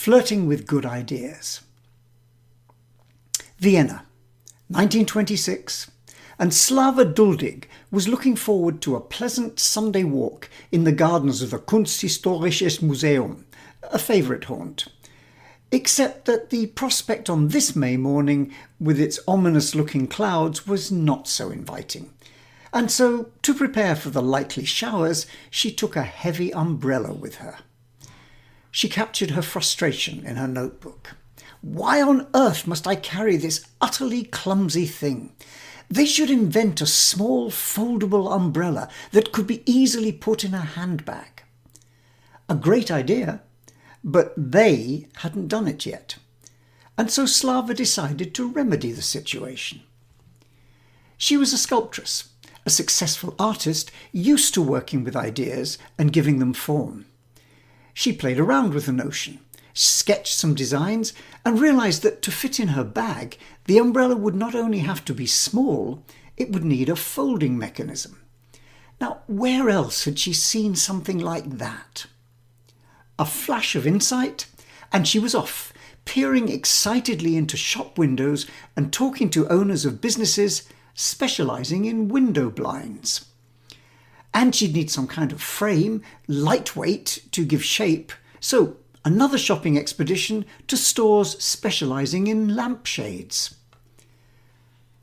Flirting with Good Ideas. Vienna, 1926, and Slawa Duldig was looking forward to a pleasant Sunday walk in the gardens of the Kunsthistorisches Museum, a favourite haunt. Except that the prospect on this May morning, with its ominous-looking clouds, was not so inviting. And so, to prepare for the likely showers, she took a heavy umbrella with her. She captured her frustration in her notebook. Why on earth must I carry this utterly clumsy thing? They should invent a small foldable umbrella that could be easily put in a handbag. A great idea, but they hadn't done it yet. And so Slava decided to remedy the situation. She was a sculptress, a successful artist used to working with ideas and giving them form. She played around with the notion, sketched some designs, and realised that to fit in her bag, the umbrella would not only have to be small, it would need a folding mechanism. Now, where else had she seen something like that? A flash of insight, and she was off, peering excitedly into shop windows and talking to owners of businesses specialising in window blinds. And she'd need some kind of frame, lightweight, to give shape, so another shopping expedition to stores specialising in lampshades.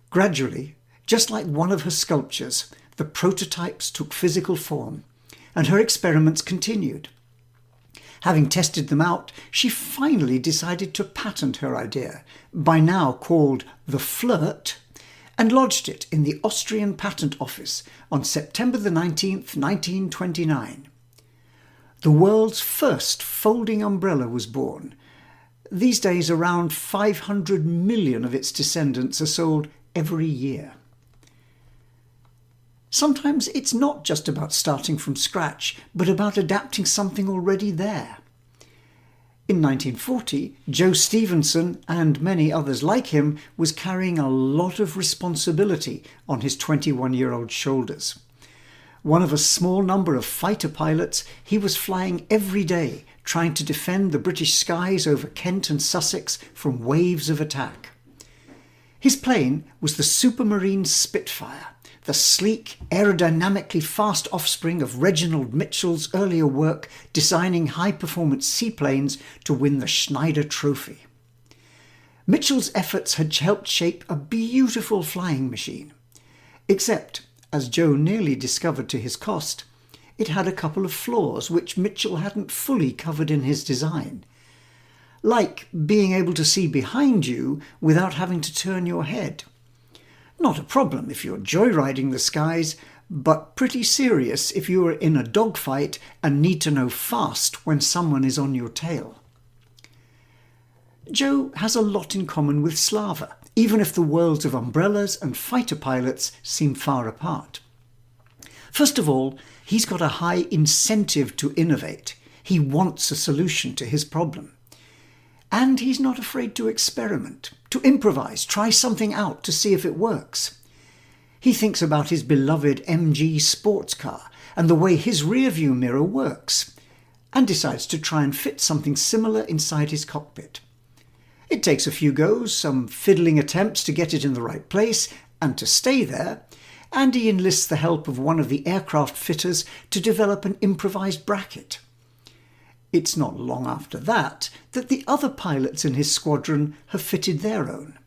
Gradually, just like one of her sculptures, the prototypes took physical form, and her experiments continued. Having tested them out, she finally decided to patent her idea, by now called the Flirt, and lodged it in the Austrian Patent Office on September the 19th, 1929. The world's first folding umbrella was born. These days, around 500 million of its descendants are sold every year. Sometimes it's not just about starting from scratch, but about adapting something already there. In 1940, Joe Stevenson, and many others like him, was carrying a lot of responsibility on his 21-year-old shoulders. One of a small number of fighter pilots, he was flying every day, trying to defend the British skies over Kent and Sussex from waves of attack. His plane was the Supermarine Spitfire, the sleek, aerodynamically fast offspring of Reginald Mitchell's earlier work designing high-performance seaplanes to win the Schneider Trophy. Mitchell's efforts had helped shape a beautiful flying machine, except, as Joe nearly discovered to his cost, it had a couple of flaws which Mitchell hadn't fully covered in his design, like being able to see behind you without having to turn your head. Not a problem if you're joyriding the skies, but pretty serious if you are in a dogfight and need to know fast when someone is on your tail. Joe has a lot in common with Slava, even if the worlds of umbrellas and fighter pilots seem far apart. First of all, he's got a high incentive to innovate. He wants a solution to his problem. And he's not afraid to experiment, to improvise, try something out to see if it works. He thinks about his beloved MG sports car and the way his rearview mirror works, and decides to try and fit something similar inside his cockpit. It takes a few goes, some fiddling attempts to get it in the right place and to stay there, and he enlists the help of one of the aircraft fitters to develop an improvised bracket. It's not long after that the other pilots in his squadron have fitted their own.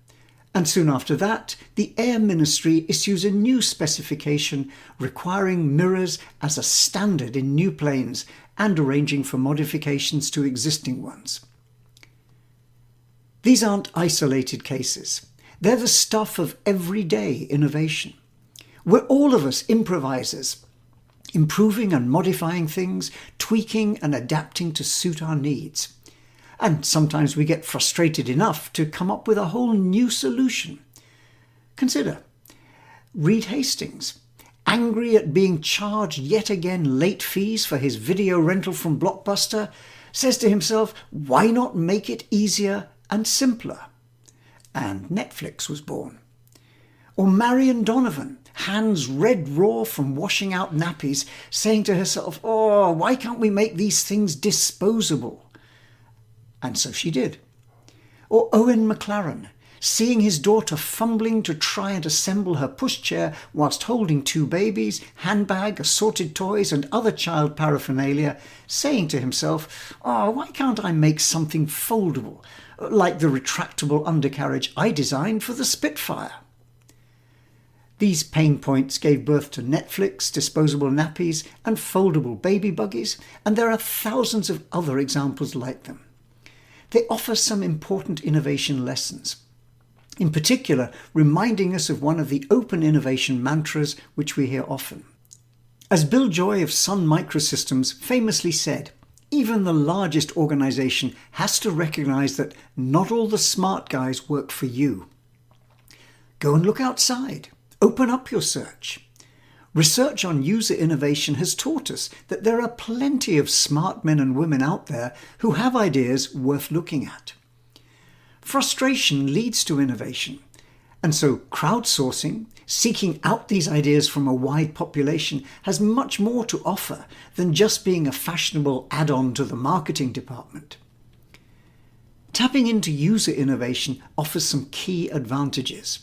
And soon after that, the Air Ministry issues a new specification requiring mirrors as a standard in new planes and arranging for modifications to existing ones. These aren't isolated cases. They're the stuff of everyday innovation. We're all of us improvisers, improving and modifying things, tweaking and adapting to suit our needs. And sometimes we get frustrated enough to come up with a whole new solution. Consider Reed Hastings, angry at being charged yet again late fees for his video rental from Blockbuster, says to himself, why not make it easier and simpler? And Netflix was born. Or Marion Donovan, hands red raw from washing out nappies, saying to herself, oh, why can't we make these things disposable? And so she did. Or Owen McLaren, seeing his daughter fumbling to try and assemble her pushchair whilst holding two babies, handbag, assorted toys and other child paraphernalia, saying to himself, "Oh, why can't I make something foldable, like the retractable undercarriage I designed for the Spitfire?" These pain points gave birth to Netflix, disposable nappies and foldable baby buggies, and there are thousands of other examples like them. They offer some important innovation lessons, in particular reminding us of one of the open innovation mantras which we hear often. As Bill Joy of Sun Microsystems famously said, even the largest organization has to recognize that not all the smart guys work for you. Go and look outside. Open up your search. Research on user innovation has taught us that there are plenty of smart men and women out there who have ideas worth looking at. Frustration leads to innovation, and so crowdsourcing, seeking out these ideas from a wide population, has much more to offer than just being a fashionable add-on to the marketing department. Tapping into user innovation offers some key advantages.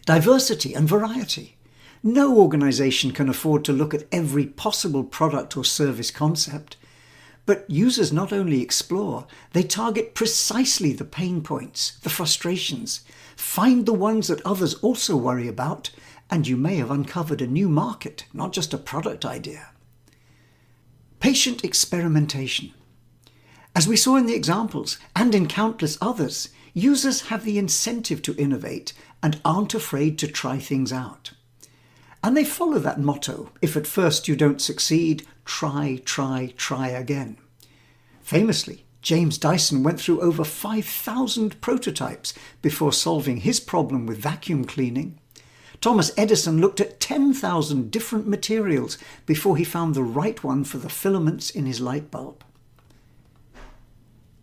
Diversity and variety. No organization can afford to look at every possible product or service concept. But users not only explore, they target precisely the pain points, the frustrations, find the ones that others also worry about, and you may have uncovered a new market, not just a product idea. Patient experimentation. As we saw in the examples, and in countless others, users have the incentive to innovate and aren't afraid to try things out. And they follow that motto: if at first you don't succeed, try again. Famously, James Dyson went through over 5,000 prototypes before solving his problem with vacuum cleaning. Thomas Edison looked at 10,000 different materials before he found the right one for the filaments in his light bulb.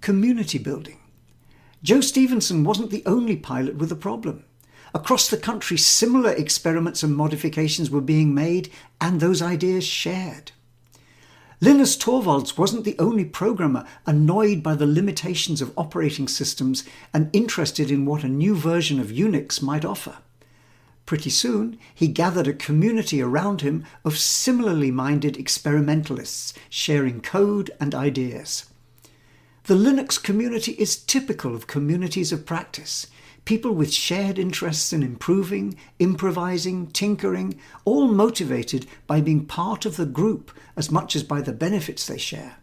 Community building. Joe Stevenson wasn't the only pilot with a problem. Across the country, similar experiments and modifications were being made, and those ideas shared. Linus Torvalds wasn't the only programmer annoyed by the limitations of operating systems and interested in what a new version of Unix might offer. Pretty soon, he gathered a community around him of similarly minded experimentalists sharing code and ideas. The Linux community is typical of communities of practice. People with shared interests in improving, improvising, tinkering, all motivated by being part of the group as much as by the benefits they share.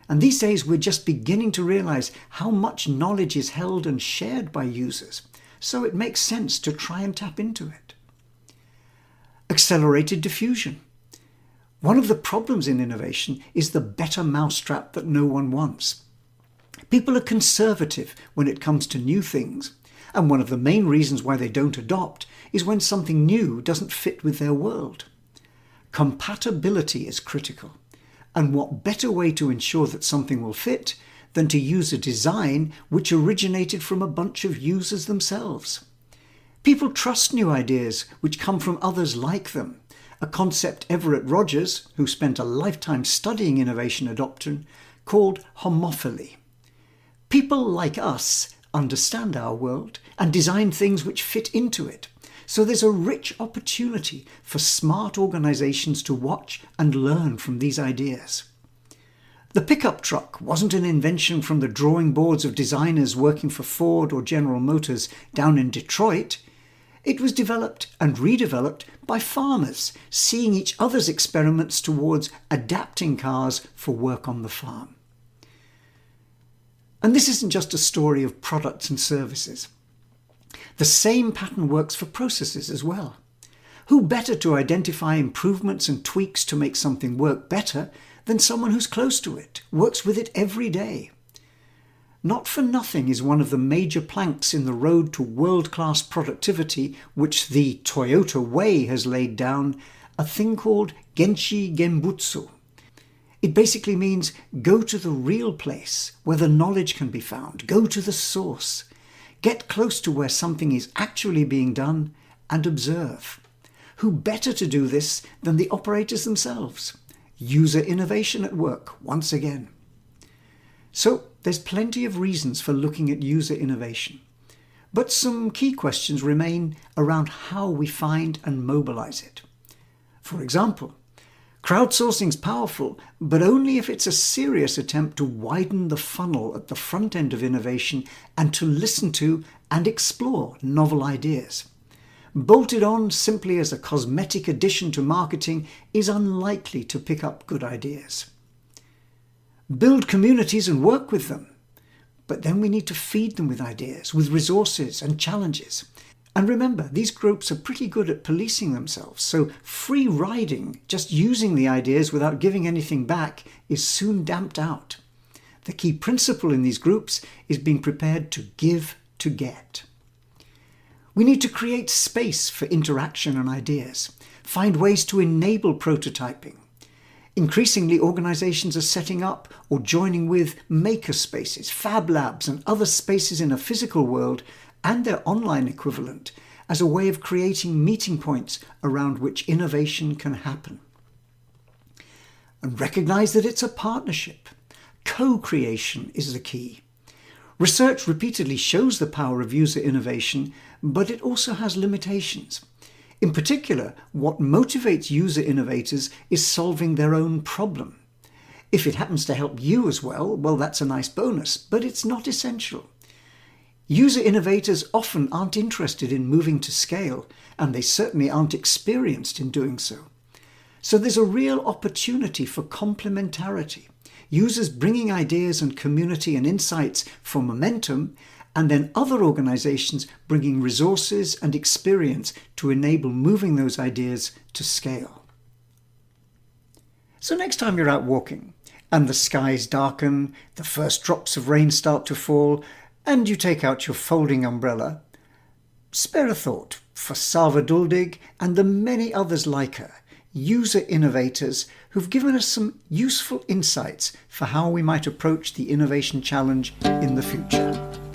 And these days we're just beginning to realize how much knowledge is held and shared by users, so it makes sense to try and tap into it. Accelerated diffusion. One of the problems in innovation is the better mousetrap that no one wants. People are conservative when it comes to new things, and one of the main reasons why they don't adopt is when something new doesn't fit with their world. Compatibility is critical, and what better way to ensure that something will fit than to use a design which originated from a bunch of users themselves. People trust new ideas which come from others like them, a concept Everett Rogers, who spent a lifetime studying innovation adoption, called homophily. People like us understand our world and design things which fit into it. So there's a rich opportunity for smart organizations to watch and learn from these ideas. The pickup truck wasn't an invention from the drawing boards of designers working for Ford or General Motors down in Detroit. It was developed and redeveloped by farmers, seeing each other's experiments towards adapting cars for work on the farm. And this isn't just a story of products and services. The same pattern works for processes as well. Who better to identify improvements and tweaks to make something work better than someone who's close to it, works with it every day? Not for nothing is one of the major planks in the road to world-class productivity which the Toyota Way has laid down, a thing called Genshi Genbutsu. It basically means go to the real place where the knowledge can be found, go to the source, get close to where something is actually being done and observe. Who better to do this than the operators themselves? User innovation at work once again. So there's plenty of reasons for looking at user innovation. But some key questions remain around how we find and mobilize it. For example, crowdsourcing is powerful, but only if it's a serious attempt to widen the funnel at the front end of innovation and to listen to and explore novel ideas. Bolted on simply as a cosmetic addition to marketing is unlikely to pick up good ideas. Build communities and work with them. But then we need to feed them with ideas, with resources and challenges. And remember, these groups are pretty good at policing themselves, so free riding, just using the ideas without giving anything back, is soon damped out. The key principle in these groups is being prepared to give to get. We need to create space for interaction and ideas, find ways to enable prototyping. Increasingly, organizations are setting up or joining with maker spaces, fab labs, and other spaces in a physical world and their online equivalent as a way of creating meeting points around which innovation can happen. And recognize that it's a partnership. Co-creation is the key. Research repeatedly shows the power of user innovation, but it also has limitations. In particular, what motivates user innovators is solving their own problem. If it happens to help you as well, that's a nice bonus, but it's not essential. User innovators often aren't interested in moving to scale, and they certainly aren't experienced in doing so. So there's a real opportunity for complementarity. Users bringing ideas and community and insights for momentum, and then other organizations bringing resources and experience to enable moving those ideas to scale. So next time you're out walking and the skies darken, the first drops of rain start to fall, and you take out your folding umbrella, spare a thought for Slawa Duldig and the many others like her, user innovators who've given us some useful insights for how we might approach the innovation challenge in the future.